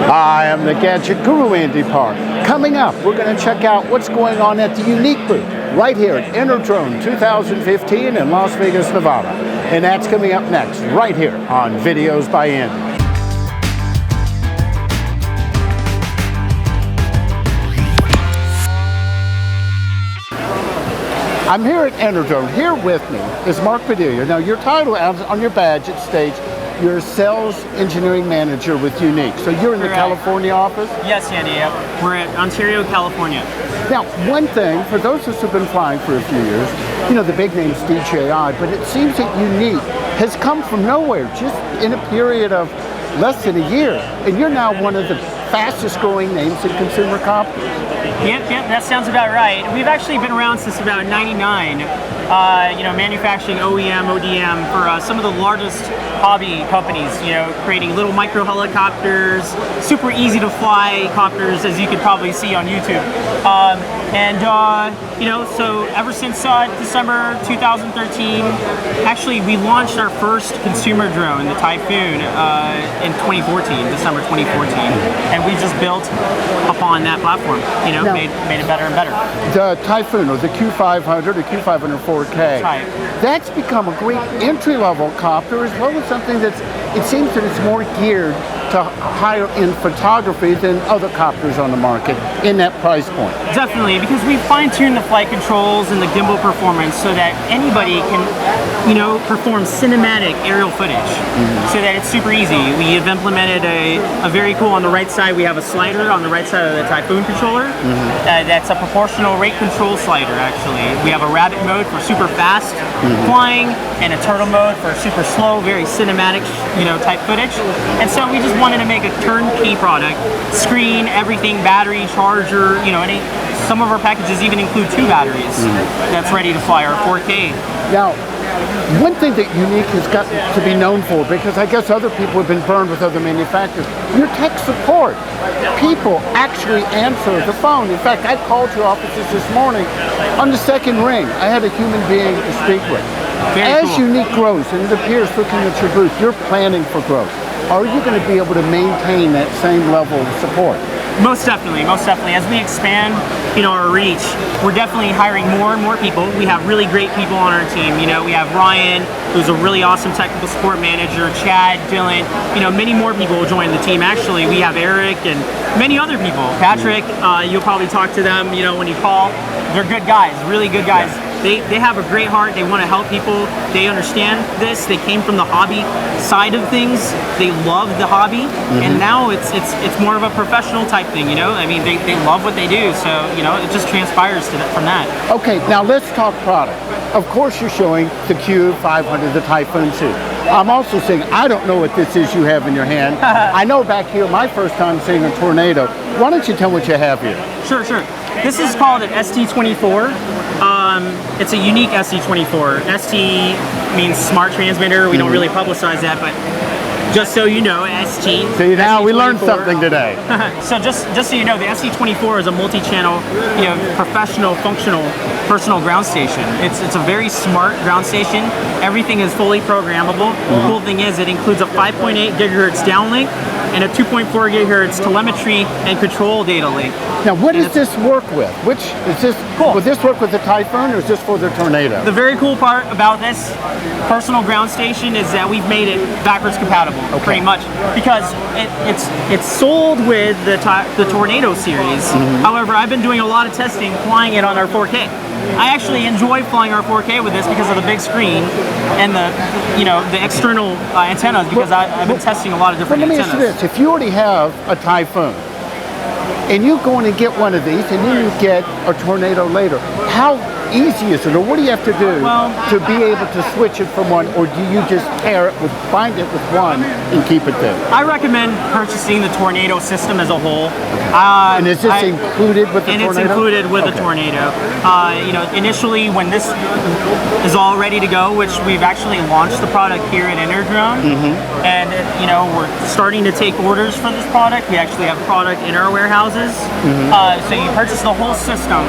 I am the Gadget Guru, Andy Park. Coming up, we're going to check out what's going on at the Yuneec booth right here at InterDrone 2015 in Las Vegas, Nevada. And that's coming up next, right here on Videos by Andy. I'm here at InterDrone. Here with me is Mark Padilla. Now, your title on your badge, it states you're a sales engineering manager with Yuneec. So you're in the California office? Yes, Andy. We're at Ontario, California. Now, one thing, for those of us who've been flying for a few years, you know, the big name's DJI, but it seems that Yuneec has come from nowhere, just in a period of less than a year. And you're now one of the fastest growing names in consumer copters. Yep, that sounds about right. We've actually been around since about '99, manufacturing OEM, ODM for some of the largest hobby companies, creating little micro helicopters, super easy to fly copters, as you could probably see on YouTube. So ever since December 2013, actually we launched our first consumer drone, the Typhoon, in 2014, December 2014, and we just built upon that platform, made it better and better. The Typhoon, or the Q500 or Q500 4K, that's become a great entry-level copter, as well as something that's, it seems that it's more geared to higher-end photography than other copters on the market in that price point. Definitely, because we fine-tuned the flight controls and the gimbal performance so that anybody can, perform cinematic aerial footage, so that it's super easy. We have implemented a very cool, on the right side, we have a slider on the right side of the Typhoon controller. That's a proportional rate control slider, actually. We have a rabbit mode for super fast flying, and a turtle mode for super slow, very cinematic, type footage. And so we just wanted to make a turnkey product, screen, everything, battery, charger, some of our packages even include 2 batteries that's ready to fly, our 4K. Now, one thing that Yuneec has got to be known for, because I guess other people have been burned with other manufacturers, your tech support. People actually answer the phone. In fact, I called your offices this morning. On the second ring, I had a human being to speak with. As Yuneec grows, and it appears looking at your booth, you're planning for growth. Are you going to be able to maintain that same level of support? Most definitely. As we expand, our reach, we're definitely hiring more and more people. We have really great people on our team. We have Ryan, who's a really awesome technical support manager, Chad, Dylan, many more people will join the team. Actually, we have Eric and many other people. Patrick, you'll probably talk to them, when you call. They're good guys, really good guys. They have a great heart. They want to help people. They understand this. They came from the hobby side of things. They love the hobby, and now it's more of a professional type thing. I mean, they love what they do, so it just transpires from that. Okay, now let's talk product. Of course, you're showing the Q500, the Typhoon 2. I'm also saying I don't know what this is you have in your hand. I know back here, my first time seeing a Tornado. Why don't you tell what you have here? Sure. This is called an ST24. It's a Yuneec ST24. ST means smart transmitter. We don't really publicize that, but just so you know, ST. See, now we learned something today. So just so you know, the ST24 is a multi-channel, professional, functional, personal ground station. It's a very smart ground station. Everything is fully programmable. The cool thing is it includes a 5.8 gigahertz downlink and a 2.4 gigahertz telemetry and control data link. Now, what does this work with? Which is this? Cool. Will this work with the Typhoon, or is this for the Tornado? The very cool part about this personal ground station is that we've made it backwards compatible, pretty much, because it's sold with the Tornado series. However, I've been doing a lot of testing flying it on our 4K. I actually enjoy flying our 4K with this because of the big screen and the external antennas, because I've been testing a lot of different antennas. Let me ask you this: if you already have a Typhoon and you go in and get one of these, and then you get a Tornado later, how easy is it, or what do you have to do to be able to switch it from one, or do you just bind it with one and keep it there? I recommend purchasing the Tornado system as a whole. And is this included with the Tornado? And it's included with the Tornado. Initially, when this is all ready to go, which we've actually launched the product here at InterDrone, and we're starting to take orders for this product. We actually have product in our warehouses. So you purchase the whole system,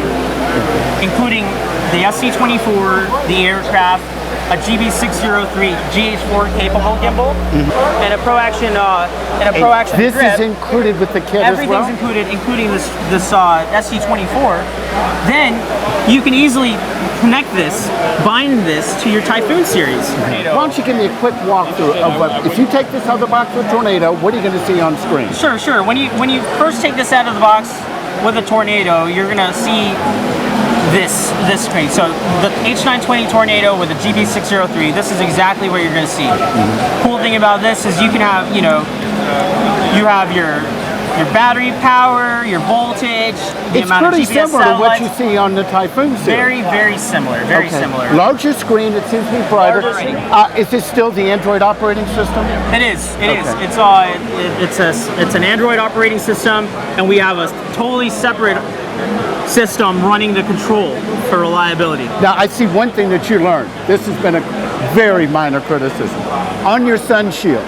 including the SC-24, the aircraft, a GB603 GH4 capable gimbal, and a Pro Action This grip. is included with the kit as well? Everything's included, including this SC24. Then you can easily connect this, bind this to your Typhoon series. Why don't you give me a quick walkthrough of what, if you take this out of the box with Tornado, what are you going to see on screen? Sure. When you first take this out of the box with a Tornado, you're gonna see this screen. So the H920 Tornado with a GB603. This is exactly what you're gonna see. Cool thing about this is you can have, you have your battery power, your voltage, the It's amount of pretty GPS similar to what satellites. you see on the Typhoon series. Very similar. Very similar. Larger screen, it seems to be brighter. Larger screen. Is this still the Android operating system? It is. It is. Okay. It's an Android operating system, and we have a totally separate system running the control for reliability. Now, I see one thing that you learned. This has been a very minor criticism. On your sun shield,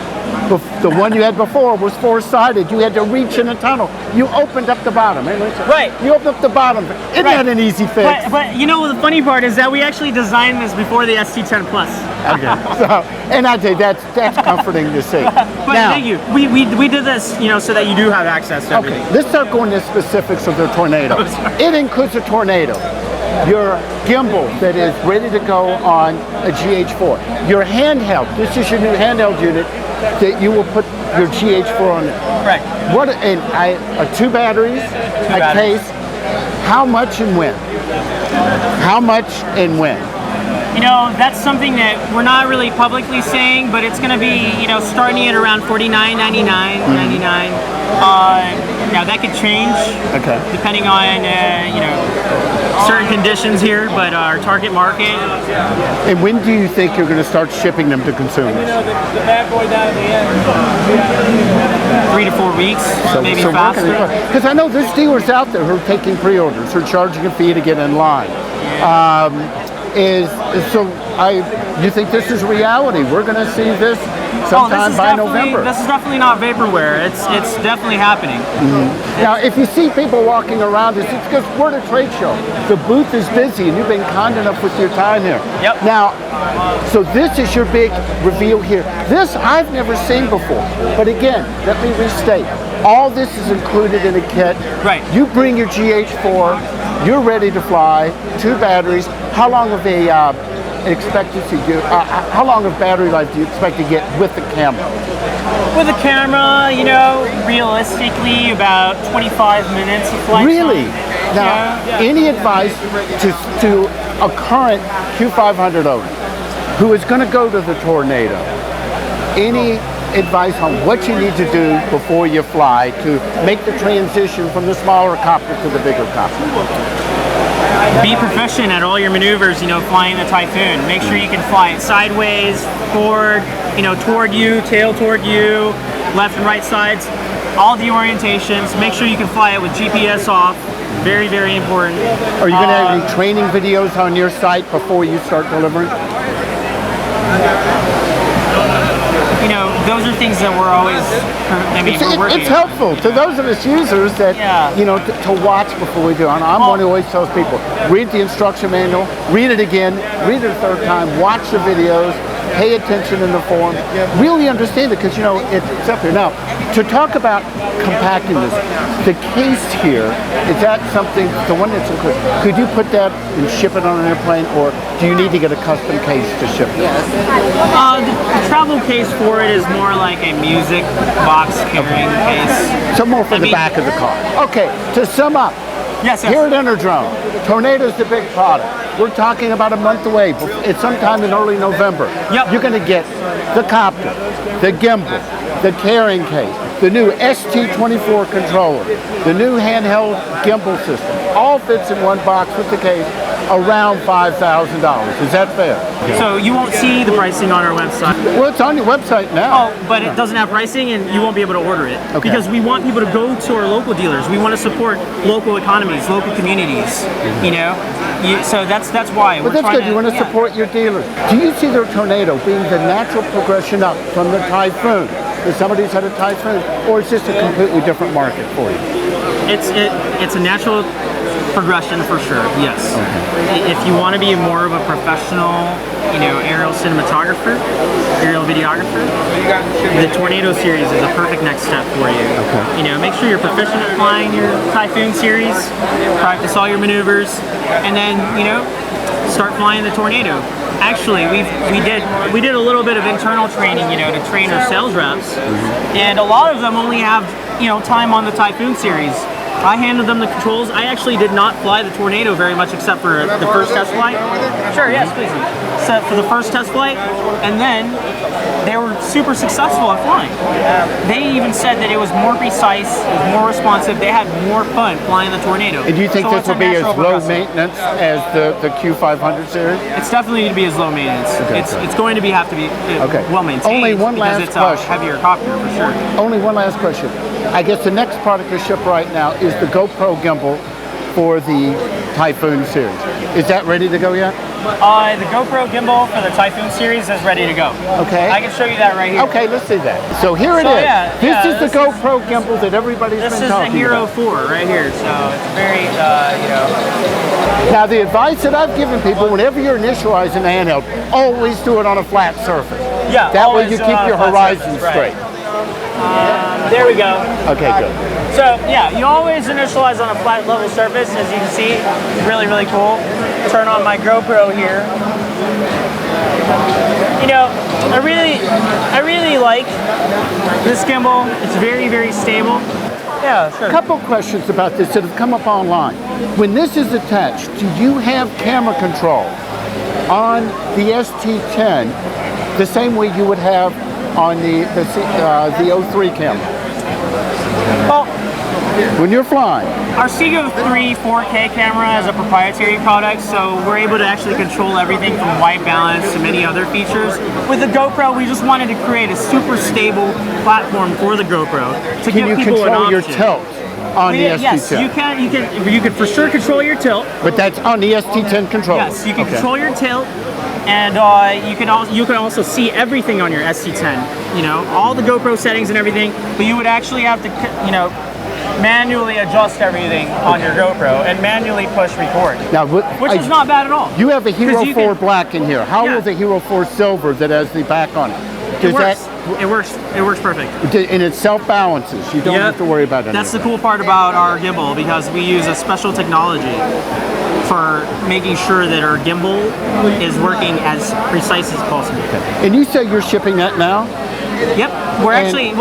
the one you had before was four-sided. You had to reach in a tunnel. You opened up the bottom. Right. You opened up the bottom. Isn't that an easy fix? But you know, the funny part is that we actually designed this before the ST10 Plus. Okay. So, and I say that's comforting to see. But Now, thank you. We did this, so that you do have access to everything. okay, let's start going to specifics of the Tornado. It includes a Tornado, your gimbal that is ready to go on a GH4, your handheld. This is your new handheld unit that you will put your GH4 on it. Correct. What and two batteries, a batteries. case. How much and when? How much and when? That's something that we're not really publicly saying, but it's going to be, starting at around $49.99. Now that could change, depending on certain conditions here, but our target market. And when do you think you're going to start shipping them to consumers? The bad boy down at the end. 3 to 4 weeks, maybe faster. Because I know there's dealers out there who are taking pre-orders, who are charging a fee to get in line. You think this is reality? We're going to see this sometime by November. This is definitely not vaporware. It's definitely happening. Now, if you see people walking around, it's because we're at a trade show. The booth is busy, and you've been kind enough with your time here. Yep. Now, so this is your big reveal here. This I've never seen before. But again, let me restate. All this is included in a kit. Right. You bring your GH4. You're ready to fly. 2 batteries. How long of how long of battery life do you expect to get with the camera? With the camera, realistically about 25 minutes of flight Really? time. Now, any advice to a current Q500 owner who is going to go to the Tornado? Any advice on what you need to do before you fly to make the transition from the smaller copter to the bigger copter? Be proficient at all your maneuvers, flying the Typhoon. Make sure you can fly it sideways, forward, toward you, tail toward you, left and right sides, all the orientations. Make sure you can fly it with GPS off. Very, very important. Are you going to have any training videos on your site before you start delivering? Those are things that we're always, we're working It's helpful to those of us users that, to watch before we do. And I'm one who always tells people, read the instruction manual, read it again, read it a third time, watch the videos, pay attention in the form, really understand it, because, it's up here. Now, to talk about compacting this, the case here, is that something, the one that's included, could you put that and ship it on an airplane, or do you need to get a custom case to ship it? The travel case for it is more like a music box carrying case. So more for the back of the car. Okay, to sum up, yes. Here at InterDrone, Tornado's the big product. We're talking about a month away. It's sometime in early November. Yep. You're going to get the copter, the gimbal, the carrying case, the new ST24 controller, the new handheld gimbal system. All fits in one box with the case, around $5,000. Is that fair? So you won't see the pricing on our website. Well, it's on your website now. Oh, but it doesn't have pricing, and you won't be able to order it. Okay. Because we want people to go to our local dealers. We want to support local economies, local communities. So that's why. But that's good. You want to support your dealers. Do you see the Tornado being the natural progression up from the Typhoon? If somebody's had a Typhoon, or is this a completely different market for you? It's a natural progression for sure. Yes. If you want to be more of a professional, aerial cinematographer, aerial videographer, the Tornado series is a perfect next step for you. Make sure you're proficient at flying your Typhoon series, practice all your maneuvers, and then start flying the Tornado. Actually, we did a little bit of internal training, to train our sales reps, and a lot of them only have time on the Typhoon series. I handed them the controls. I actually did not fly the Tornado very much except for the first test flight. Sure, yes, please. Except for the first test flight, and then they were super successful at flying. They even said that it was more precise, it was more responsive, they had more fun flying the Tornado. And do you think this will be as low maintenance as the Q500 series? It's definitely going to be as low maintenance. It's going to have to be well maintained. Only one last because question. It's a heavier copter for sure. Only one last question. I guess the next product to ship right now is the GoPro gimbal for the Typhoon series. Is that ready to go yet? The GoPro gimbal for the Typhoon series is ready to go. Okay. I can show you that right here. Okay, let's see that. So here it is. This is the GoPro gimbal that everybody's been talking about. This is the Hero 4 right here, so it's very, Now the advice that I've given people, whenever you're initializing a handheld, always do it on a flat surface. Yeah. That way you keep your horizon straight. There we go. Okay, good. So yeah, you always initialize on a flat level surface, as you can see. Really, really cool. Turn on my GoPro here. I really like this gimbal. It's very, very stable. Yeah, sure. A couple questions about this that have come up online. When this is attached, do you have camera control on the ST10 the same way you would have on the 03 camera? Well, when you're flying. Our Seago 3 4K camera is a proprietary product, so we're able to actually control everything from white balance to many other features. With the GoPro, we just wanted to create a super stable platform for the GoPro to give people an option. Can you control your tilt on the ST10? Yes, you can for sure control your tilt. But that's on the ST10 controller? Yes, you can control your tilt. And you can also see everything on your ST10, all the GoPro settings and everything, but you would actually have to, manually adjust everything on your GoPro and manually push record, now, which is not bad at all. You have a Hero 4 Black in here. How will the Hero 4 Silver that has the back on it? It works perfect. And it self-balances. You don't have to worry about it. That's the cool part about our gimbal, because we use a special technology for making sure that our gimbal is working as precise as possible. Okay. And you say you're shipping that now? Yep. We're actually,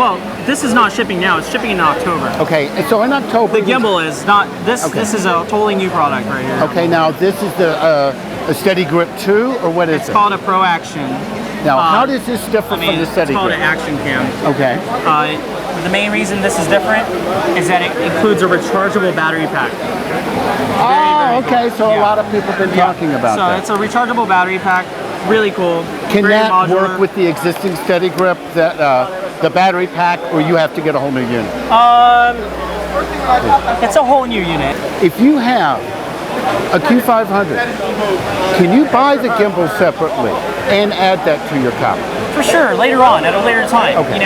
this is not shipping now. It's shipping in October. Okay. And so in October... The gimbal is not, this is a totally new product right here. Okay. Now this is the a Steady Grip 2, or what is it? It's called a Pro Action. Now, how does this differ from the Steady Grip? It's called an Action Cam. Okay. The main reason this is different is that it includes a rechargeable battery pack. Very okay. Cool. So a lot of people have been talking about that. So it's a rechargeable battery pack. Really cool. Can very that modular. work with the existing Steady Grip, that the battery pack, or you have to get a whole new unit? It's a whole new unit. If you have a Q500, can you buy the gimbal separately and add that to your camera? For sure, later on, at a later time. Okay.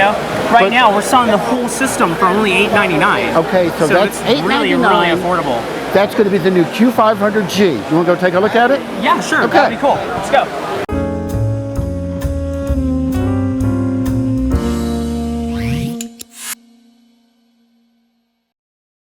Right now we're selling the whole system for only $899. Okay, so that's $899. Really, really affordable. That's going to be the new Q500G. You want to go take a look at it? Yeah, sure. Okay. That'd be cool. Let's go.